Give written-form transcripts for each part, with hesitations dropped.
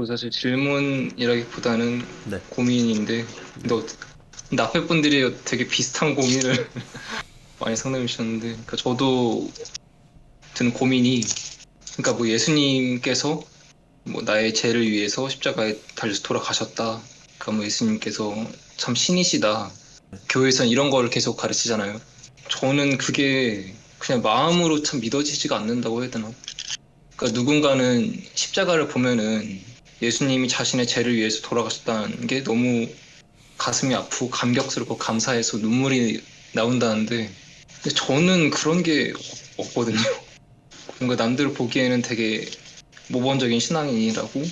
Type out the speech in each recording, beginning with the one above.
사실 질문이라기보다는 네. 고민인데, 근데 앞에 분들이 되게 비슷한 고민을 많이 상담해 주셨는데, 그러니까 저도 드는 고민이, 그러니까 뭐 예수님께서 뭐 나의 죄를 위해서 십자가에 달려서 돌아가셨다. 그러니까 뭐 예수님께서 참 신이시다. 교회에서는 이런 걸 계속 가르치잖아요. 저는 그게 그냥 마음으로 참 믿어지지가 않는다고 해야 되나? 그러니까 누군가는 십자가를 보면은 예수님이 자신의 죄를 위해서 돌아가셨다는 게 너무 가슴이 아프고 감격스럽고 감사해서 눈물이 나온다는데, 근데 저는 그런 게 없거든요. 뭔가 남들 보기에는 되게 모범적인 신앙인이라고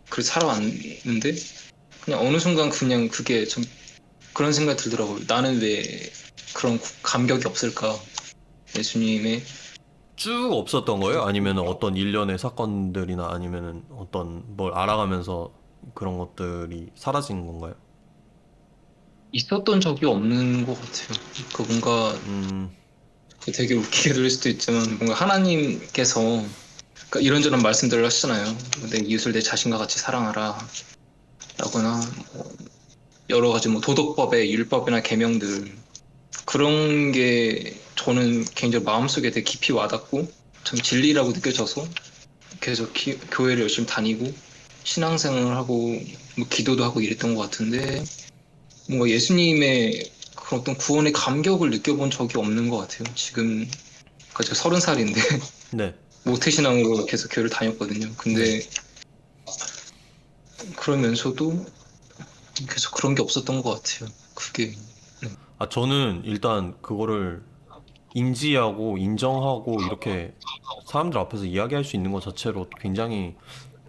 그렇게 살아왔는데, 그냥 어느 순간 그냥 그게 좀 그런 생각이 들더라고요. 나는 왜 그런 감격이 없을까? 예수님의. 쭉 없었던 거예요? 아니면 어떤 일련의 사건들이나 아니면 어떤 뭘 알아가면서 그런 것들이 사라진 건가요? 있었던 적이 없는 것 같아요. 그 뭔가 음, 되게 웃기게 들릴 수도 있지만 뭔가 하나님께서 그러니까 이런저런 말씀들을 하시잖아요. 내 이웃을 내 자신과 같이 사랑하라 라거나 뭐 여러 가지 뭐 도덕법의 율법이나 계명들, 그런 게 저는 개인적으로 마음속에 되게 깊이 와닿고 참 진리라고 느껴져서 계속 교회를 열심히 다니고 신앙생활을 하고 뭐 기도도 하고 이랬던 것 같은데, 뭔가 예수님의 그런 어떤 구원의 감격을 느껴본 적이 없는 것 같아요. 지금 제가 30살인데 네, 모태신앙으로 계속 교회를 다녔거든요. 네. 근데 그러면서도 계속 그런 게 없었던 것 같아요. 그게. 네. 아, 저는 일단 그거를 인지하고 인정하고 이렇게 사람들 앞에서 이야기할 수 있는 것 자체로 굉장히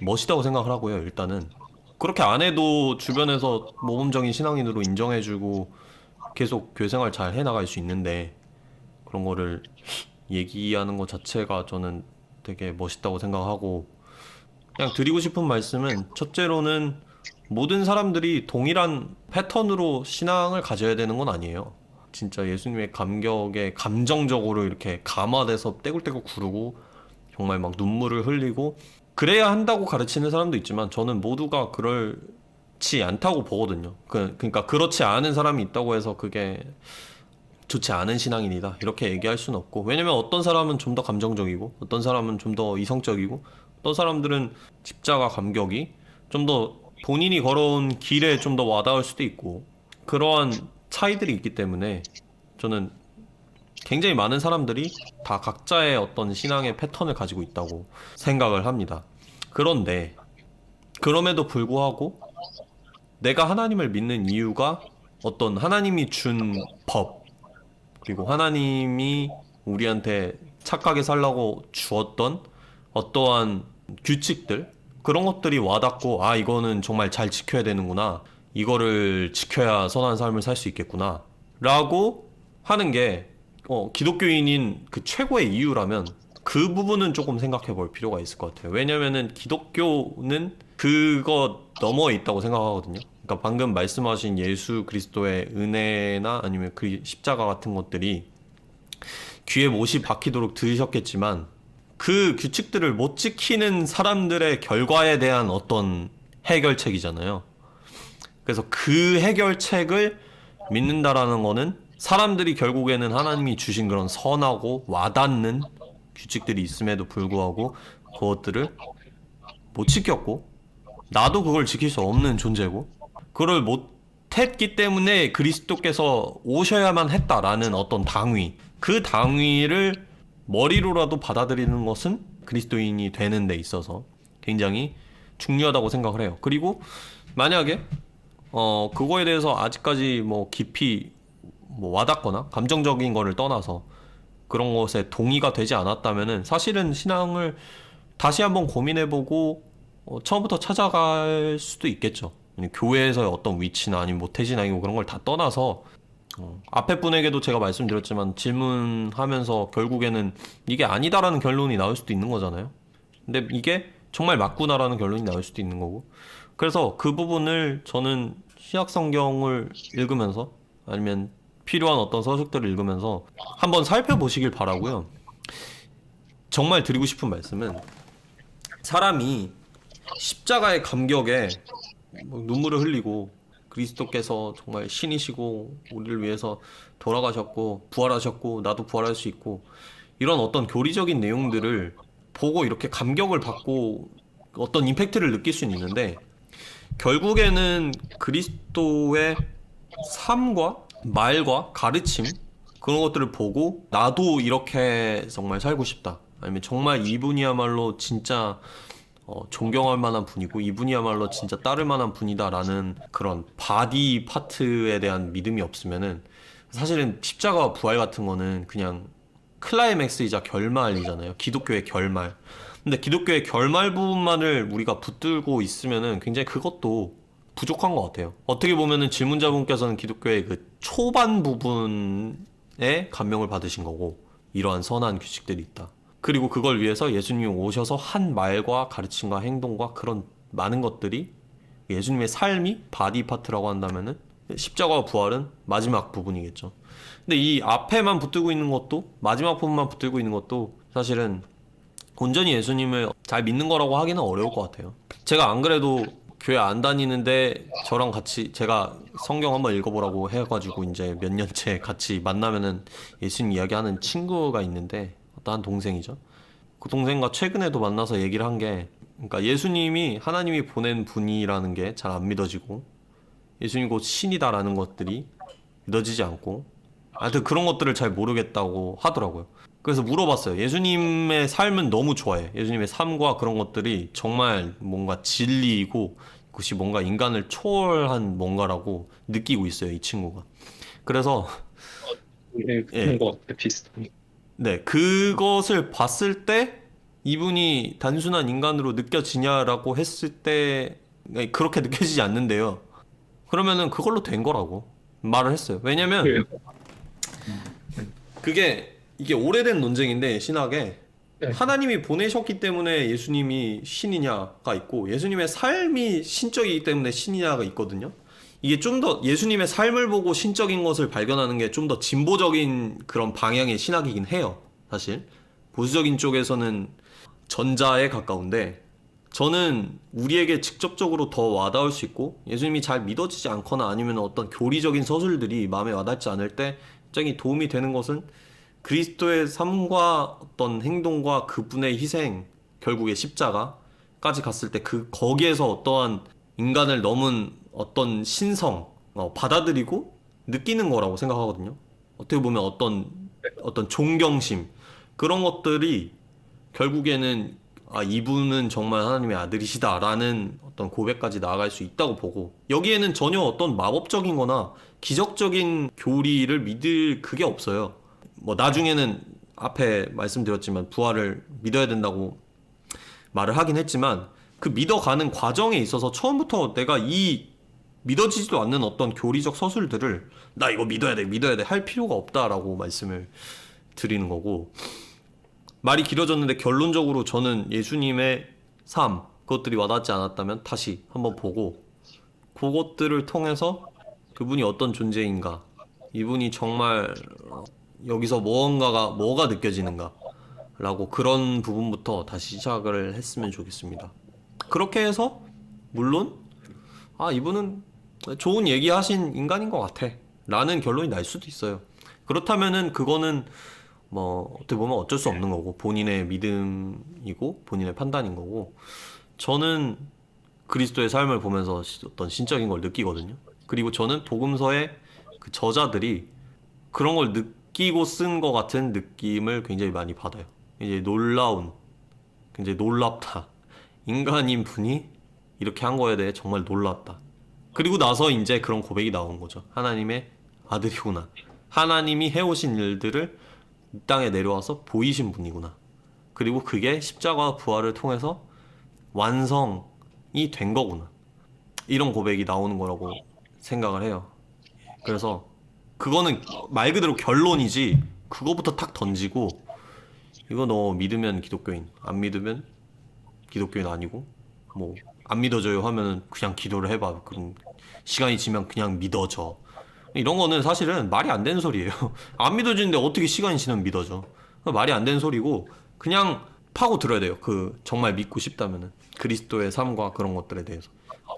멋있다고 생각을 하고요, 일단은. 그렇게 안 해도 주변에서 모범적인 신앙인으로 인정해주고 계속 교회 생활 잘 해나갈 수 있는데 그런 거를 얘기하는 것 자체가 저는 되게 멋있다고 생각하고 그냥 드리고 싶은 말씀은 첫째로는 모든 사람들이 동일한 패턴으로 신앙을 가져야 되는 건 아니에요. 진짜 예수님의 감격에 감정적으로 이렇게 감화돼서 떼굴떼굴 구르고 정말 막 눈물을 흘리고 그래야 한다고 가르치는 사람도 있지만 저는 모두가 그렇지 않다고 보거든요. 그러니까 그렇지 않은 사람이 있다고 해서 그게 좋지 않은 신앙인이다 이렇게 얘기할 수는 없고 왜냐면 어떤 사람은 좀 더 감정적이고 어떤 사람은 좀 더 이성적이고 어떤 사람들은 십자가 감격이 좀 더 본인이 걸어온 길에 좀 더 와닿을 수도 있고 그러한 차이들이 있기 때문에 저는 굉장히 많은 사람들이 다 각자의 어떤 신앙의 패턴을 가지고 있다고 생각을 합니다. 그런데 그럼에도 불구하고 내가 하나님을 믿는 이유가 어떤 하나님이 준 법, 그리고 하나님이 우리한테 착하게 살라고 주었던 어떠한 규칙들, 그런 것들이 와닿고, 아, 이거는 정말 잘 지켜야 되는구나. 이거를 지켜야 선한 삶을 살 수 있겠구나. 라고 하는 게, 기독교인인 그 최고의 이유라면 그 부분은 조금 생각해 볼 필요가 있을 것 같아요. 왜냐면은 기독교는 그거 넘어 있다고 생각하거든요. 그러니까 방금 말씀하신 예수 그리스도의 은혜나 아니면 그 십자가 같은 것들이 귀에 못이 박히도록 들으셨겠지만 그 규칙들을 못 지키는 사람들의 결과에 대한 어떤 해결책이잖아요. 그래서 그 해결책을 믿는다라는 거는 사람들이 결국에는 하나님이 주신 그런 선하고 와닿는 규칙들이 있음에도 불구하고 그것들을 못 지켰고 나도 그걸 지킬 수 없는 존재고 그걸 못했기 때문에 그리스도께서 오셔야만 했다라는 어떤 당위, 그 당위를 머리로라도 받아들이는 것은 그리스도인이 되는 데 있어서 굉장히 중요하다고 생각을 해요. 그리고 만약에 그거에 대해서 아직까지 뭐 깊이 뭐 와닿거나 감정적인 거를 떠나서 그런 것에 동의가 되지 않았다면은 사실은 신앙을 다시 한번 고민해보고 처음부터 찾아갈 수도 있겠죠. 교회에서의 어떤 위치나 아니면 모태신앙이고 그런 걸 다 떠나서 앞에 분에게도 제가 말씀드렸지만 질문하면서 결국에는 이게 아니다라는 결론이 나올 수도 있는 거잖아요. 근데 이게 정말 맞구나라는 결론이 나올 수도 있는 거고. 그래서 그 부분을 저는 신약 성경을 읽으면서 아니면 필요한 어떤 서적들을 읽으면서 한번 살펴보시길 바라고요. 정말 드리고 싶은 말씀은 사람이 십자가의 감격에 뭐 눈물을 흘리고 그리스도께서 정말 신이시고 우리를 위해서 돌아가셨고 부활하셨고 나도 부활할 수 있고 이런 어떤 교리적인 내용들을 보고 이렇게 감격을 받고 어떤 임팩트를 느낄 수는 있는데 결국에는 그리스도의 삶과 말과 가르침 그런 것들을 보고 나도 이렇게 정말 살고 싶다. 아니면 정말 이분이야말로 진짜 존경할 만한 분이고 이분이야말로 진짜 따를 만한 분이다라는 그런 바디 파트에 대한 믿음이 없으면은 사실은 십자가와 부활 같은 거는 그냥 클라이맥스이자 결말이잖아요. 기독교의 결말. 근데 기독교의 결말 부분만을 우리가 붙들고 있으면은 굉장히 그것도 부족한 것 같아요. 어떻게 보면은 질문자분께서는 기독교의 그 초반 부분에 감명을 받으신 거고 이러한 선한 규칙들이 있다. 그리고 그걸 위해서 예수님이 오셔서 한 말과 가르침과 행동과 그런 많은 것들이 예수님의 삶이 바디 파트라고 한다면은 십자가와 부활은 마지막 부분이겠죠. 근데 이 앞에만 붙들고 있는 것도 마지막 부분만 붙들고 있는 것도 사실은 온전히 예수님을 잘 믿는 거라고 하기는 어려울 것 같아요. 제가 안 그래도 교회 안 다니는데 저랑 같이 제가 성경 한번 읽어보라고 해가지고 이제 몇 년째 같이 만나면은 예수님 이야기하는 친구가 있는데 어떤 동생이죠. 그 동생과 최근에도 만나서 얘기를 한 게 그러니까 예수님이 하나님이 보낸 분이라는 게 잘 안 믿어지고 예수님 곧 신이다라는 것들이 믿어지지 않고 하여튼 그런 것들을 잘 모르겠다고 하더라고요. 그래서 물어봤어요. 예수님의 삶은 너무 좋아해. 예수님의 삶과 그런 것들이 정말 뭔가 진리이고 그것이 뭔가 인간을 초월한 뭔가라고 느끼고 있어요, 이 친구가. 그래서 네, 그런 예, 것 같아, 비슷한. 네, 그것을 봤을 때 이분이 단순한 인간으로 느껴지냐라고 했을 때 그렇게 느껴지지 않는데요. 그러면은 그걸로 된 거라고 말을 했어요. 왜냐면 그래요. 그게 이게 오래된 논쟁인데 신학에 네. 하나님이 보내셨기 때문에 예수님이 신이냐가 있고 예수님의 삶이 신적이기 때문에 신이냐가 있거든요. 이게 좀 더 예수님의 삶을 보고 신적인 것을 발견하는 게 좀 더 진보적인 그런 방향의 신학이긴 해요. 사실 보수적인 쪽에서는 전자에 가까운데 저는 우리에게 직접적으로 더 와닿을 수 있고 예수님이 잘 믿어지지 않거나 아니면 어떤 교리적인 서술들이 마음에 와닿지 않을 때 굉장히 도움이 되는 것은 그리스도의 삶과 어떤 행동과 그분의 희생, 결국에 십자가까지 갔을 때 그 거기에서 어떠한 인간을 넘은 어떤 신성, 받아들이고 느끼는 거라고 생각하거든요. 어떻게 보면 어떤 존경심 그런 것들이 결국에는 이분은 정말 하나님의 아들이시다라는 어떤 고백까지 나아갈 수 있다고 보고 여기에는 전혀 어떤 마법적인 거나 기적적인 교리를 믿을 그게 없어요. 뭐 나중에는 앞에 말씀드렸지만 부활을 믿어야 된다고 말을 하긴 했지만 그 믿어가는 과정에 있어서 처음부터 내가 이 믿어지지도 않는 어떤 교리적 서술들을 나 이거 믿어야 돼 할 필요가 없다라고 말씀을 드리는 거고 말이 길어졌는데 결론적으로 저는 예수님의 삶 그것들이 와닿지 않았다면 다시 한번 보고 그것들을 통해서 그분이 어떤 존재인가 이분이 정말 여기서 뭐가 느껴지는가 라고 그런 부분부터 다시 시작을 했으면 좋겠습니다. 그렇게 해서 물론 이분은 좋은 얘기하신 인간인 것 같아 라는 결론이 날 수도 있어요. 그렇다면은 그거는 뭐 어떻게 보면 어쩔 수 없는 거고 본인의 믿음이고 본인의 판단인 거고 저는 그리스도의 삶을 보면서 어떤 신적인 걸 느끼거든요. 그리고 저는 복음서의 그 저자들이 그런 걸 느끼고 쓴 것 같은 느낌을 굉장히 많이 받아요. 이제 굉장히 놀랍다. 인간인 분이 이렇게 한 거에 대해 정말 놀랐다. 그리고 나서 이제 그런 고백이 나온 거죠. 하나님의 아들이구나. 하나님이 해오신 일들을 이 땅에 내려와서 보이신 분이구나. 그리고 그게 십자가와 부활을 통해서 완성이 된 거구나. 이런 고백이 나오는 거라고 생각을 해요. 그래서 그거는 말 그대로 결론이지 그거부터 탁 던지고 이거 너 믿으면 기독교인 안 믿으면 기독교인 아니고 뭐 안 믿어져요 하면은 그냥 기도를 해봐 그럼 시간이 지면 그냥 믿어져 이런 거는 사실은 말이 안 되는 소리예요. 안 믿어지는데 어떻게 시간이 지나면 믿어져. 말이 안 되는 소리고 그냥 파고 들어야 돼요. 그 정말 믿고 싶다면은 그리스도의 삶과 그런 것들에 대해서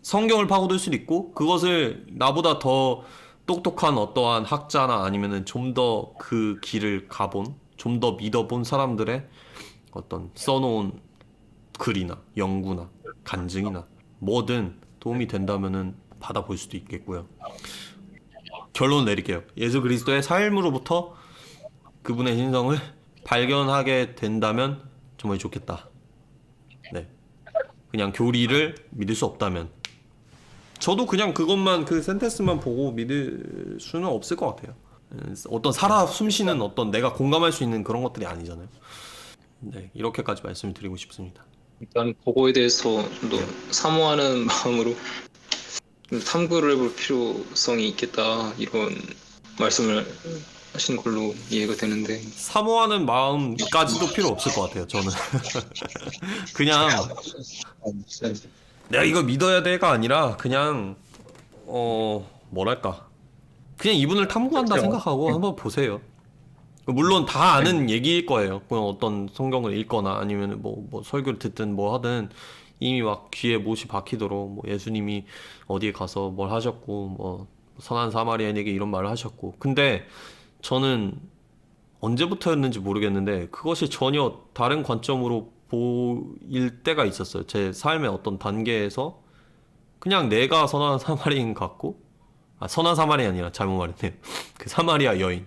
성경을 파고들 수도 있고 그것을 나보다 더 똑똑한 어떠한 학자나 아니면은 좀 더 그 길을 가본 좀 더 믿어본 사람들의 어떤 써놓은 글이나 연구나 간증이나 뭐든 도움이 된다면은 받아볼 수도 있겠고요. 결론 내릴게요. 예수 그리스도의 삶으로부터 그분의 신성을 발견하게 된다면 정말 좋겠다. 네. 그냥 교리를 믿을 수 없다면 저도 그냥 그것만 그 센텐스만 보고 믿을 수는 없을 것 같아요. 어떤 살아 숨쉬는 어떤 내가 공감할 수 있는 그런 것들이 아니잖아요. 네, 이렇게까지 말씀을 드리고 싶습니다. 일단 그거에 대해서 좀 더 네. 사모하는 마음으로 탐구를 해볼 필요성이 있겠다 이런 말씀을 하신 걸로 이해가 되는데 사모하는 마음까지도 필요 없을 것 같아요. 저는 그냥 내가 이거 믿어야 돼가 아니라 그냥 뭐랄까 그냥 이분을 탐구한다 생각하고 한번 보세요. 물론 다 아는 얘기일 거예요. 그냥 어떤 성경을 읽거나 아니면 뭐 설교를 듣든 뭐 하든 이미 막 귀에 못이 박히도록 뭐 예수님이 어디에 가서 뭘 하셨고 뭐 선한 사마리아인에게 이런 말을 하셨고 근데 저는 언제부터였는지 모르겠는데 그것이 전혀 다른 관점으로 보일 때가 있었어요. 제 삶의 어떤 단계에서 그냥 내가 선한 사마리아인 같고 선한 사마리아 아니라 잘못 말했네요. 그 사마리아 여인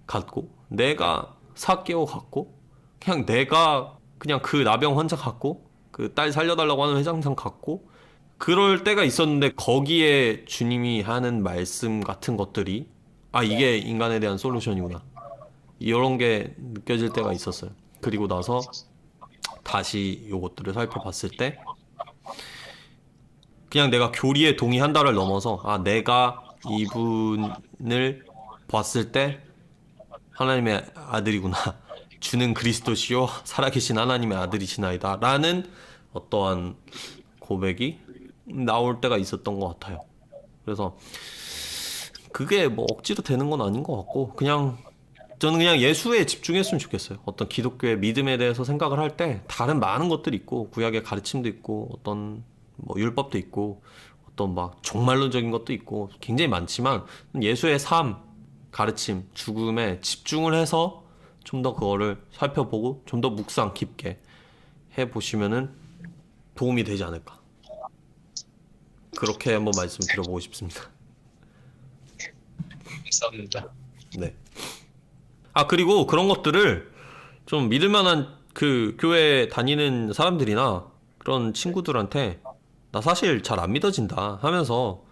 같고 내가 사개오 같고 그냥 내가 그냥 그 나병 환자 같고 그 딸 살려달라고 하는 회장상 같고 그럴 때가 있었는데 거기에 주님이 하는 말씀 같은 것들이 이게 인간에 대한 솔루션이구나 이런 게 느껴질 때가 있었어요. 그리고 나서 다시 요것들을 살펴봤을 때 그냥 내가 교리에 동의한다를 넘어서 내가 이분을 봤을 때 하나님의 아들이구나. 주는 그리스도시요 살아계신 하나님의 아들이시나이다 라는 어떠한 고백이 나올 때가 있었던 것 같아요. 그래서 그게 뭐 억지로 되는 건 아닌 것 같고 그냥 저는 그냥 예수에 집중했으면 좋겠어요. 어떤 기독교의 믿음에 대해서 생각을 할 때 다른 많은 것들이 있고 구약의 가르침도 있고 어떤 뭐 율법도 있고 어떤 막 종말론적인 것도 있고 굉장히 많지만 예수의 삶, 가르침, 죽음에 집중을 해서 좀 더 그거를 살펴보고 좀 더 묵상 깊게 해보시면은 도움이 되지 않을까. 그렇게 한번 말씀 드려보고 싶습니다. 감사합니다. 네. 그리고 그런 것들을 좀 믿을 만한 그 교회 다니는 사람들이나 그런 친구들한테 나 사실 잘 안 믿어진다 하면서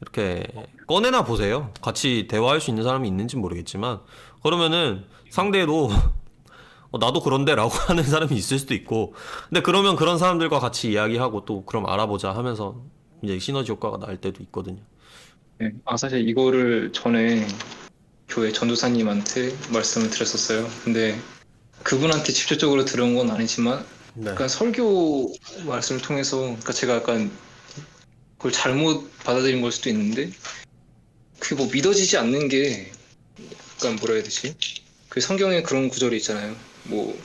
이렇게 꺼내나 보세요. 같이 대화할 수 있는 사람이 있는지 모르겠지만 그러면은 상대도 나도 그런데 라고 하는 사람이 있을 수도 있고 근데 그러면 그런 사람들과 같이 이야기하고 또 그럼 알아보자 하면서 이제 시너지 효과가 날 때도 있거든요. 네. 사실 이거를 전에 교회 전도사님한테 말씀을 드렸었어요. 근데 그분한테 직접적으로 들은 건 아니지만 네. 약간 설교 말씀을 통해서 그러니까 제가 약간 그걸 잘못 받아들인 걸 수도 있는데 그게 뭐 믿어지지 않는 게 약간 뭐라 해야 되지? 그 성경에 그런 구절이 있잖아요. 뭐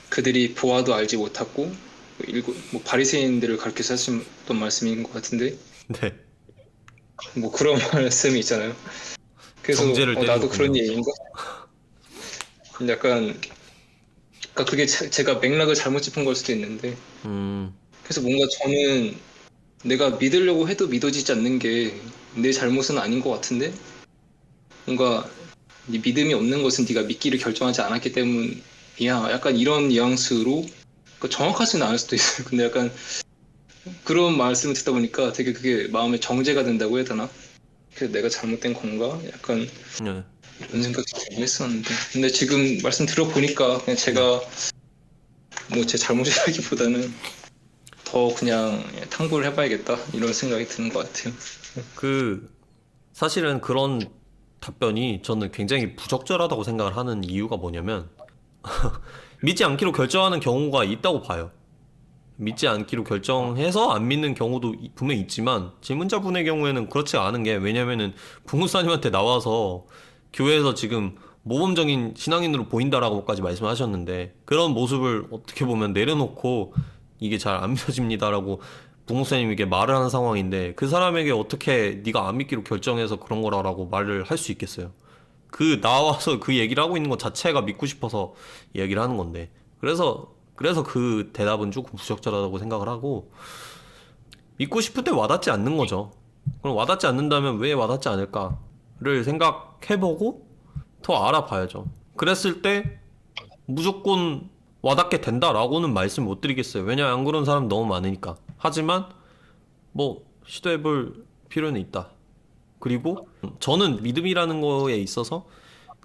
그들이 보아도 알지 못하고 뭐 바리새인들을 가르쳐서 하셨던 말씀인 것 같은데 네. 뭐 그런 말씀이 있잖아요. 그래서 경제를 나도 그런 때리셨군요. 얘기인가? 약간 그러니까 그게 제가 맥락을 잘못 짚은 걸 수도 있는데 그래서 뭔가 저는 내가 믿으려고 해도 믿어지지 않는 게 내 잘못은 아닌 것 같은데 뭔가 네 믿음이 없는 것은 네가 믿기를 결정하지 않았기 때문이야. 약간 이런 뉘앙스로 그러니까 정확하지는 않을 수도 있어요. 근데 약간 그런 말씀을 듣다 보니까 되게 그게 마음에 정제가 된다고 해야 되나? 그래서 내가 잘못된 건가? 약간 네. 이런 생각이 들긴 했었는데 근데 지금 말씀 들어보니까 그냥 제가 뭐 제 잘못이라기보다는 더 그냥 탐구를 해봐야겠다 이런 생각이 드는 것 같아요. 사실은 그런 답변이 저는 굉장히 부적절하다고 생각을 하는 이유가 뭐냐면 믿지 않기로 결정하는 경우가 있다고 봐요. 믿지 않기로 결정해서 안 믿는 경우도 분명히 있지만 질문자분의 경우에는 그렇지 않은 게 왜냐면은 부목사님한테 나와서 교회에서 지금 모범적인 신앙인으로 보인다라고까지 말씀하셨는데 그런 모습을 어떻게 보면 내려놓고 이게 잘 안 믿어집니다라고 부목사님에게 말을 하는 상황인데 그 사람에게 어떻게 네가 안 믿기로 결정해서 그런 거라고 말을 할 수 있겠어요. 그 나와서 그 얘기를 하고 있는 것 자체가 믿고 싶어서 이야기를 하는 건데 그래서 그 대답은 조금 부적절하다고 생각을 하고 믿고 싶을 때 와닿지 않는 거죠. 그럼 와닿지 않는다면 왜 와닿지 않을까를 생각해보고 더 알아봐야죠. 그랬을 때 무조건 와닿게 된다라고는 말씀 못 드리겠어요. 왜냐면 안 그런 사람 너무 많으니까. 하지만 뭐 시도해볼 필요는 있다. 그리고 저는 믿음이라는 거에 있어서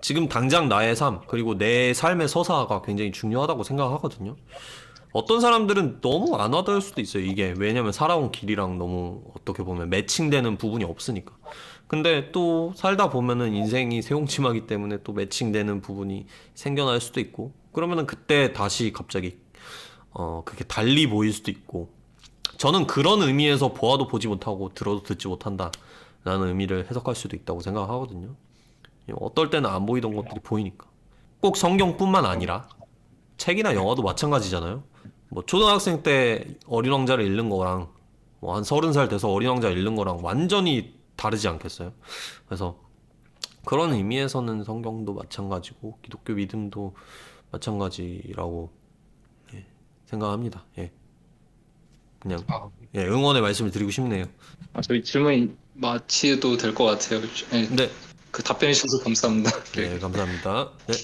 지금 당장 나의 삶, 그리고 내 삶의 서사가 굉장히 중요하다고 생각하거든요. 어떤 사람들은 너무 안 와닿을 수도 있어요. 이게 왜냐면 살아온 길이랑 너무 어떻게 보면 매칭되는 부분이 없으니까. 근데 또 살다 보면은 인생이 새옹침하기 때문에 또 매칭되는 부분이 생겨날 수도 있고 그러면은 그때 다시 갑자기 그게 달리 보일 수도 있고 저는 그런 의미에서 보아도 보지 못하고 들어도 듣지 못한다 라는 의미를 해석할 수도 있다고 생각하거든요. 어떨 때는 안 보이던 것들이 보이니까. 꼭 성경뿐만 아니라 책이나 영화도 마찬가지잖아요. 뭐 초등학생 때 어린 왕자를 읽는 거랑 뭐 한 30살 돼서 어린 왕자 읽는 거랑 완전히 다르지 않겠어요? 그래서 그런 의미에서는 성경도 마찬가지고 기독교 믿음도 마찬가지라고 예, 생각합니다. 예. 그냥 아, 예, 응원의 말씀을 드리고 싶네요. 저희 질문 마치도 될 것 같아요. 네, 네, 그 답변해 주셔서 감사합니다. 네, 감사합니다. 네.